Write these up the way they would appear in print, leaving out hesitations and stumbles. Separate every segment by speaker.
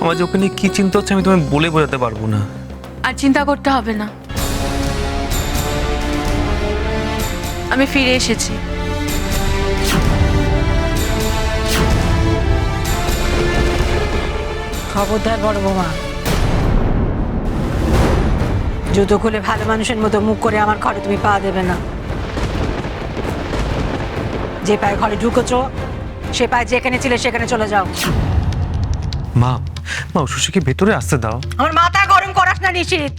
Speaker 1: আমার যে ওকে নিয়ে কি চিন্তা হচ্ছে আমি তোমায় বলে বোঝাতে পারবো না।
Speaker 2: আর চিন্তা করতে হবে না, আমি ফিরে এসেছি।
Speaker 3: খবরদার বড় বৌমা, জুতো খুলে ভালো মানুষের মতো মুখ করে আমার ঘরে তুমি পা দেবে না। যে পায়ে ঘরে ঢুকেছো সে পায়ে যেখানে ছিলে সেখানে চলে যাও।
Speaker 1: মা মা শশীকে ভেতরে আসতে দাও।
Speaker 3: আমার মাথা গরম করাস না নিশিত।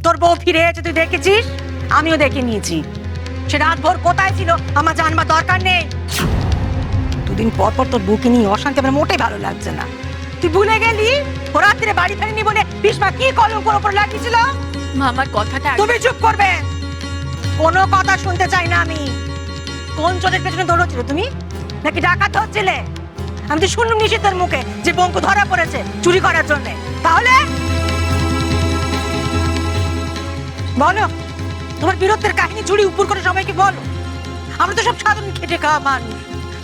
Speaker 3: তোর বউ ফিরে এসে তুই দেখেছিস, আমিও দেখে নিয়েছি। সে রাত ভোর কোথায় ছিল আমার জানবার দরকার নেই। দুদিন পর পর তোর বউকে নিয়ে অশান্তি আমার মোটেই ভালো লাগছে না। তুই ভুলে গেলি ও রাত্রে বাড়ি ফেরেনি বলে বিষ্মা কি কলঙ্কের উপর লাগিয়েছিল।
Speaker 2: মা আমার কথাটা
Speaker 3: তুমি চুপ করবে, কোনো কথা শুনতে চাই না আমি। কোন চোরের পেছনে দৌড়চ্ছিল তুমি, নাকি ডাকাত হচ্ছিলে? আমি তো শুনলাম নিশিতের মুখে যে বঙ্কু ধরা পড়েছে চুরি করার জন্য। তাহলে বলো, তোমার বীরত্বের কাহিনী চুরি উপর করে সবাইকে বলো। আমরা তো সব সাধারণ খেটে খাওয়া মানুষ,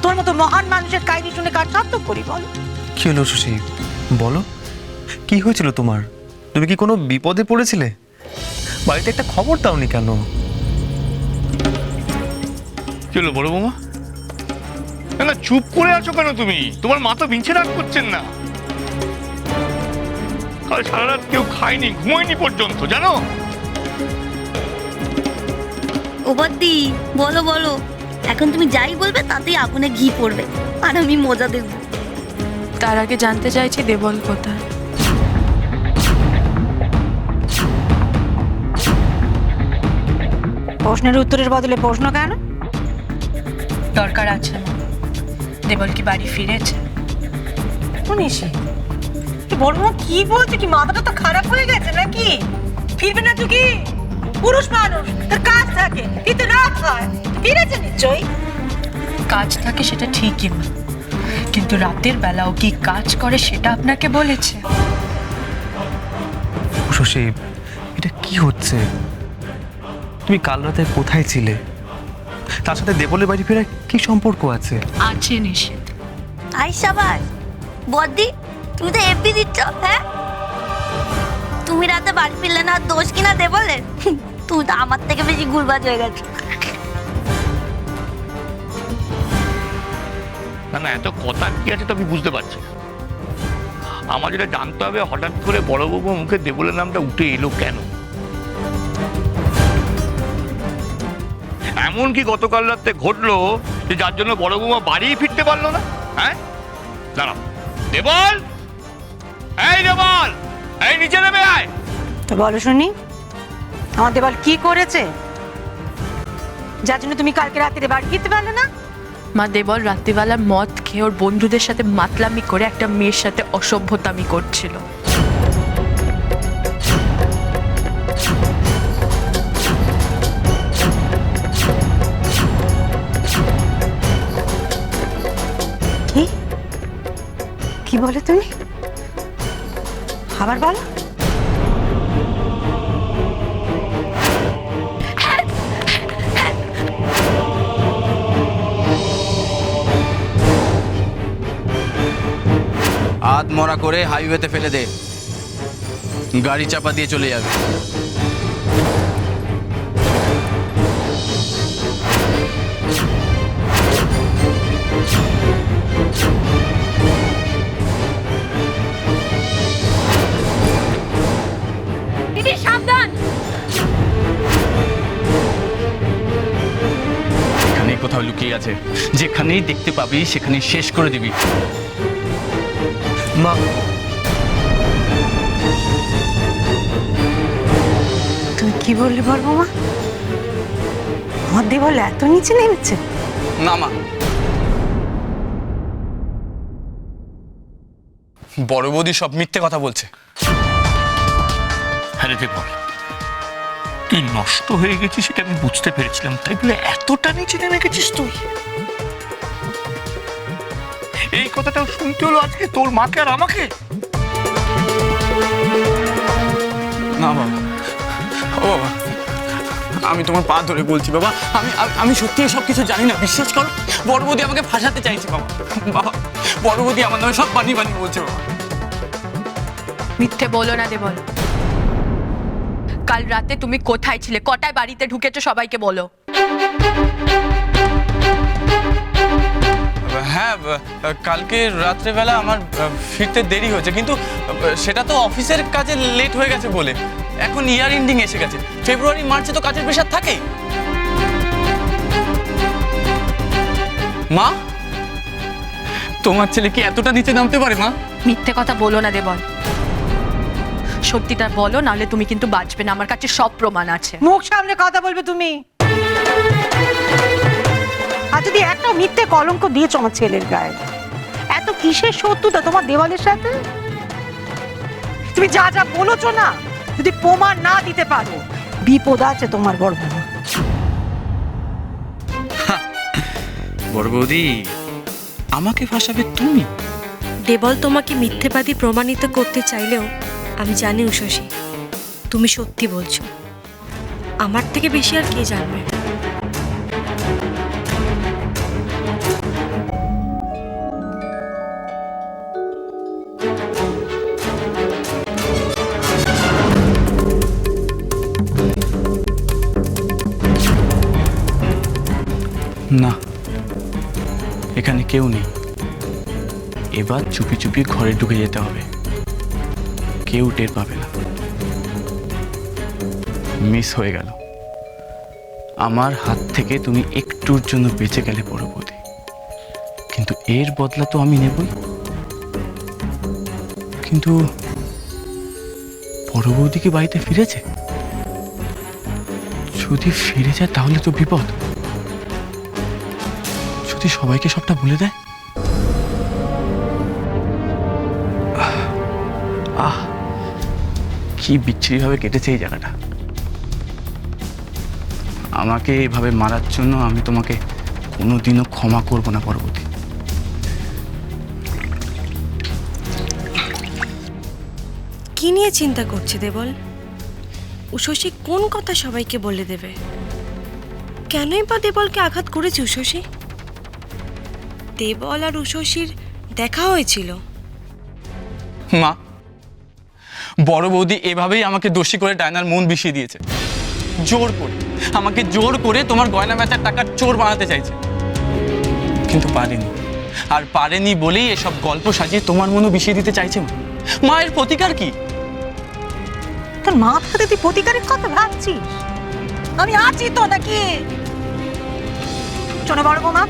Speaker 3: তোর মতো মহান মানুষের কাহিনী শুনে কার সার্থক করি বলো।
Speaker 1: কি হলো শশী, বলো কি হয়েছিল তোমার? তুমি কি কোনো বিপদে পড়েছিলে? বাড়িতে একটা খবর দাওনি কেন?
Speaker 4: কি হলো বড় বৌমা? না চুপ করে আছো কেন তুমি? তোমার মা তো ভিঞ্চে রাগ করছেন না। কাল সারা রাত কেউ খায়নি, ঘুমায়নি পর্যন্ত, জানো?
Speaker 5: ও বদ্দি, বলো বলো। এখন তুমি যাই বলবে তাতেই আগুনে ঘি পড়বে, আর আমি মজা দেখব।
Speaker 2: তার আগে জানতে চাইছি দেবল কোথায়।
Speaker 3: প্রশ্নের উত্তরের বদলে প্রশ্ন কেন?
Speaker 2: দরকার আছে না, দেবল কি বাড়ি ফিরেছে?
Speaker 3: শুনিসি বড় মা কি বলছে? কি মাথাটা তো খারাপ হয়ে গেছে নাকি? ফিরবে না তুই? কি পুরুষ মানুষ, তার কাজ থাকে, কিন্তু রাত হয়। ফিরেছে নিশ্চয়ই।
Speaker 2: কাজ থাকে সেটা ঠিকই মা, কিন্তু রাতের বেলাও কি কাজ করে সেটা আপনাকে বলেছে?
Speaker 1: শশী এটা কি হচ্ছে? তুমি কাল রাতে কোথায় ছিলে? তার সাথে দেবলের বাড়ি ফেরার কি সম্পর্ক আছে?
Speaker 2: আছে নিষেধ।
Speaker 5: আই সাবাস বদ্দি, তুমি তো এফবি দিচ্ছ। হ্যাঁ, তুমি রাতে বাড়ি ফিরলে না, দোষ কিনা দেবলে? তুমি তো আমার থেকে বেশি গুলবাজ হয়ে গেছো।
Speaker 4: না না, এত কথা কি আছে তো আমি বুঝতে পারছি না। আমার যেটা জানতে হবে, হঠাৎ করে বড় বৌমার মুখে দেবলের নামটা উঠে এলো কেন? এমন কি গতকাল রাতে ঘটলো যে যার জন্য বড় বৌমা বাড়ি ফিরতে পারলো না? হ্যাঁ, দাঁড়াও। দেবল, এই দেবল, এই নিচে নেমে আয়।
Speaker 3: তো বলো শুনি, আমার দেবল কি করেছে যার জন্য তুমি কালকে রাত্রে বাড়ি ফিরতে পারলে না?
Speaker 2: মা, দেবল রাত্রিবেলা মদ খেয়ে ওর বন্ধুদের সাথে মাতলামি করে একটা মেয়ের সাথে অসভ্যতামি করছিল।
Speaker 3: কি কি বলে তুমি? আবার বলো।
Speaker 6: আধমরা করে হাইওয়েতে ফেলে দে, গাড়ি চাপা দিয়ে চলে যাবে।
Speaker 5: দিদি সাবধান।
Speaker 6: এখানেই কোথাও লুকিয়ে আছে, যেখানেই দেখতে পাবি সেখানেই শেষ করে দিবি।
Speaker 1: মা
Speaker 3: তুমি কি বললে বলবো মা? আমার দেবল এত নিচে নেমেছে?
Speaker 6: না মা, বড় বৌদি সব মিথ্যে কথা বলছে।
Speaker 4: হ্যাঁ রে দেবল, তুই নষ্ট হয়ে গেছিস সেটা আমি বুঝতে পেরেছিলাম, তাই বলে এতটা নিচে নেমে গেছিস তুই? এই কথাটাও শুনতে হলো আজকে তোর মাকে আর আমাকে?
Speaker 6: না বাবা, ও বাবা, আমি তোমার পা ধরে বলছি বাবা, আমি সত্যি সব কিছু জানি না, বিশ্বাস করো। বড় বৌদি আমাকে ফাঁসাতে চাইছে বাবা। বাবা, বড় বৌদি আমার নামে সব বানিয়ে বানিয়ে বলছে বাবা।
Speaker 2: মিথ্যে বলো না দেবল। কাল রাতে তুমি কোথায় ছিলে, কটায় বাড়িতে ঢুকেছো সবাইকে বলো।
Speaker 6: হ্যাঁ, কালকে রাত্রেবেলা আমার ফিরতে দেরি হয়েছে, কিন্তু সেটা তো অফিসের কাজে লেট হয়ে গেছে বলে। এখন ইয়ার এন্ডিং এসে গেছে, ফেব্রুয়ারি মার্চে তো কাজের প্রেশার থাকেই। মা, তোমার ছেলে কি এতটা নিচে নামতে পারে মা?
Speaker 2: মিথ্যে কথা বলো না দেবল, সত্যিটা বলো, নাহলে তুমি কিন্তু বাঁচবে না। আমার কাছে সব প্রমাণ আছে।
Speaker 3: মুখ সামনে কথা বলবে তুমি। আর যদি একটা মিথ্যে কলঙ্ক দিয়েছো আমার ছেলের গায়ে, এত কিসের শত্রুতা তোমার দেওয়ালের সাথে? তুমি যা যা বলেছো না, যদি প্রমাণ না দিতে পারো, বিপদ আছে তোমার বড় বৌমা।
Speaker 6: বড় বৌদি, আমাকে ফাঁসাবে তুমি?
Speaker 7: দেবল তোমাকে মিথ্যেবাদী প্রমাণিত করতে চাইলেও আমি জানি উষসী তুমি সত্যি বলছো। আমার থেকে বেশি আর কে জানবে?
Speaker 6: না, এখানে কেউ নেই। এবার চুপি চুপি ঘরে ঢুকে যেতে হবে, কেউ টের পাবে না। মিস হয়ে গেল, আমার হাত থেকে তুমি একটুর জন্য বেঁচে গেলে বড় বৌদি, কিন্তু এর বদলা তো আমি নেবই। কিন্তু বড় বৌদি কি বাড়িতে ফিরেছে? যদি ফিরে যায় তাহলে তো বিপদ। যদি সবাইকে সবটা বলে দেয়? আহ, কি বিচ্ছিরিভাবে কেটেছে এই জায়গাটা। আমাকে এভাবে মারার জন্য আমি তোমাকে কোনোদিনও ক্ষমা করব না পরবর্তী।
Speaker 7: কি নিয়ে চিন্তা করছে দেবল? উষসী কোন কথা সবাইকে বলে দেবে? কেনই বা দেবলকে আঘাত করেছে উষসী? দেবল আর উষসীর দেখা হয়েছিল।
Speaker 6: মা, বড় বৌদি এভাবেই আমাকে দোষী করে ডায়নার মন বিষিয়ে দিয়েছে। জোর করে আমাকে জোর করে তোমার গয়না বেচার টাকার চোর বানাতে চাইছে, কিন্তু পারেনি। আর পারেনি বলেই এসব গল্প সাজিয়ে তোমার মনও বিষিয়ে দিতে চাইছে। মায়ের প্রতিকার কি?
Speaker 3: তোর মাথাতে তুই প্রতিকারের কথা ভাবছিস? আমি আছি তো নাকি? শোনো বড় বৌমা,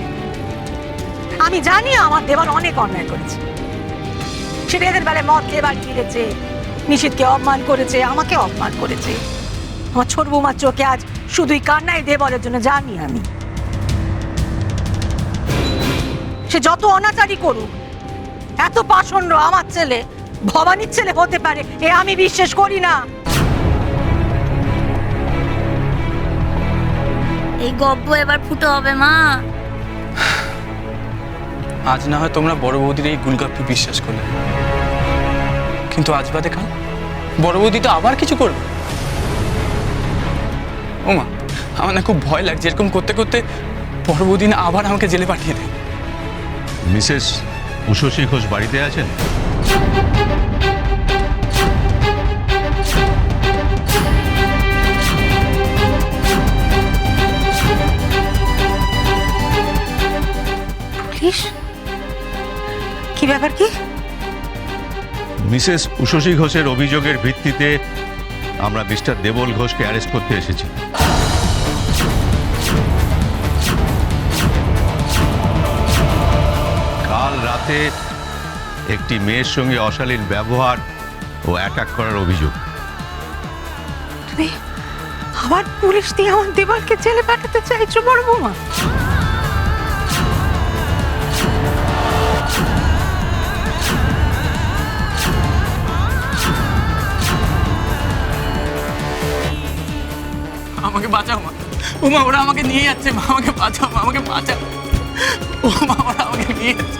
Speaker 3: আমি জানি আমার দেওয়ার অনেক অন্যায় করেছে। সে এদের বেলায় মদ খেয়ে বাড়ি ফিরেছে, নিশীথকে অপমান করেছে, আমাকে অপমান করেছে। আমার ছোট বৌমার চোখে আজ শুধুই কান্নাই দেবলের জন্য জানি আমি। সে যত অনাচারই করুক, এত পাষণ্ড আমার ছেলে ভবানীর ছেলে হতে পারে এ আমি বিশ্বাস করি না।
Speaker 5: এই গপ্প এবার ফুটো হবে মা।
Speaker 6: আজ না হয় তোমরা বড় বৌদির এই গুলগাপ্পি বিশ্বাস করলে, কিন্তু আজ বাদে কাল বড় বৌদি তো আবার কিছু করবে। ও মা, আমার না খুব ভয় লাগছে, এরকম করতে করতে বড় বৌদি না আবার আমাকে জেলে পাঠিয়ে দেয়।
Speaker 8: মিসেস উষসী ঘোষ বাড়িতে আছেন?
Speaker 3: পুলিশ? কি ব্যাপার কি?
Speaker 8: মিসেস উষসী ঘোষের অভিযোগের ভিত্তিতে আমরা মিস্টার দেবল ঘোষকে অ্যারেস্ট করতে এসেছি। কাল রাতে একটি মেয়ের সঙ্গে অশালীন ব্যবহার ও অ্যাটাক করার অভিযোগ।
Speaker 3: তুমি আবার পুলিশ দিয়ে আমার দেওয়ালকে জেলে পাঠাতে চাইছো বড় বৌমা?
Speaker 6: আমাকে বাঁচাও মা। ও মা, ওরা আমাকে নিয়ে যাচ্ছে মা, আমাকে বাঁচাও মা, আমাকে বাঁচাও। ও মা, ওরা আমাকে নিয়ে যাচ্ছে।